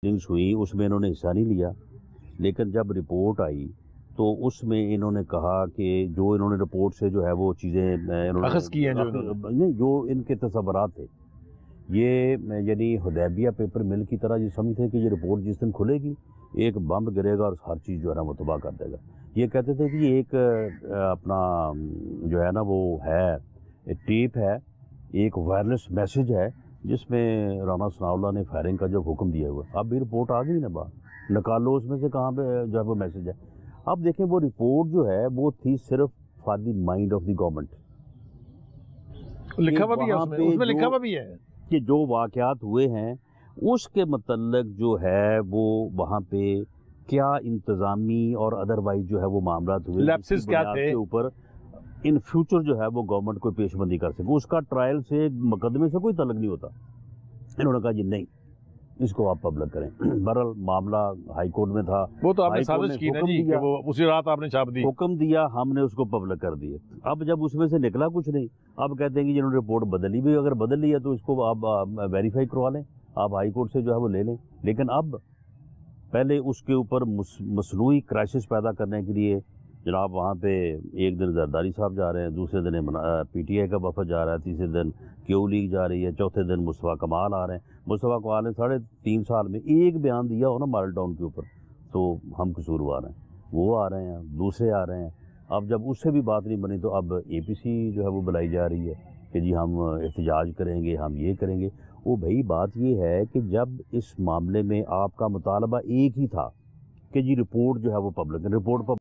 Meetings हुई उसमें इन्होंने हिस्सा नहीं लिया, लेकिन जब रिपोर्ट आई तो उसमें इन्होंने कहा कि जो इन्होंने रिपोर्ट से जो है वो चीज़ें इन्होंने अखज़ की हैं नहीं, जो इनके तसव्वुरात थे ये यानी हुदैबिया पेपर मिल की तरह ये समझते कि ये रिपोर्ट जिस दिन खुलेगी एक बम गिरेगा और हर चीज़ जो है ना वो तबाह कर देगा। ये कहते थे कि ये एक अपना जो है ना वो है टेप है, एक वायरलेस मैसेज है जिसमें राना सनाउल्लाह ने फायरिंग का जो हुक्म दिया हुआ। अब भी रिपोर्ट आ गई ना बाहर, निकालो उसमें से कहाँ पे जो है वो मैसेज है। अब देखें वो रिपोर्ट जो है वो थी सिर्फ for the mind of the government, लिखा हुआ भी है उसमें लिखा हुआ भी है कि जो वाक़यात हुए हैं उसके मतलब जो है वो वहाँ पे क्या इंतज़ामी और अदरवाइज जो है वो मामलात हुए लैप्सेस क्या थे के ऊपर इन फ्यूचर जो है वो गवर्नमेंट कोई पेशबंदी कर सके। उसका ट्रायल से मुकदमे से कोई तल्लुक नहीं होता। इन्होंने कहा जी नहीं, इसको आप पब्लिक करें। बहरहाल मामला हाई कोर्ट में था, वो तो आपने साजिश की ना जी कि वो उसी रात आपने छाप दी, हुक्म दिया, हमने उसको पब्लिक कर दिया। अब जब उसमें से निकला कुछ नहीं, अब कहते हैं कि जिन्होंने रिपोर्ट बदली भी, अगर बदल ली है तो इसको आप वेरीफाई करवा लें, आप हाई कोर्ट से जो है वो ले लें। लेकिन अब पहले उसके ऊपर मसनूई क्राइसिस पैदा करने के लिए जनाब वहाँ पे एक दिन जरदारी साहब जा रहे हैं, दूसरे दिन PTI का वफद जा रहा है, तीसरे दिन क्यू लीग जा रही है, चौथे दिन मुस्तफ़ा कमाल आ रहे हैं। मुस्तफ़ा कमाल ने 3.5 साल में एक बयान दिया हो ना मॉडल टाउन के ऊपर तो हम कसूरवार हैं, वो आ रहे हैं, दूसरे आ रहे हैं। अब जब उससे भी बात नहीं बनी तो अब APC जो है वो बुलाई जा रही है कि जी हम एहतजाज करेंगे, हम ये करेंगे। वो भाई बात ये है कि जब इस मामले में आपका मुतालबा एक ही था कि जी रिपोर्ट जो है वो पब्लिक, रिपोर्ट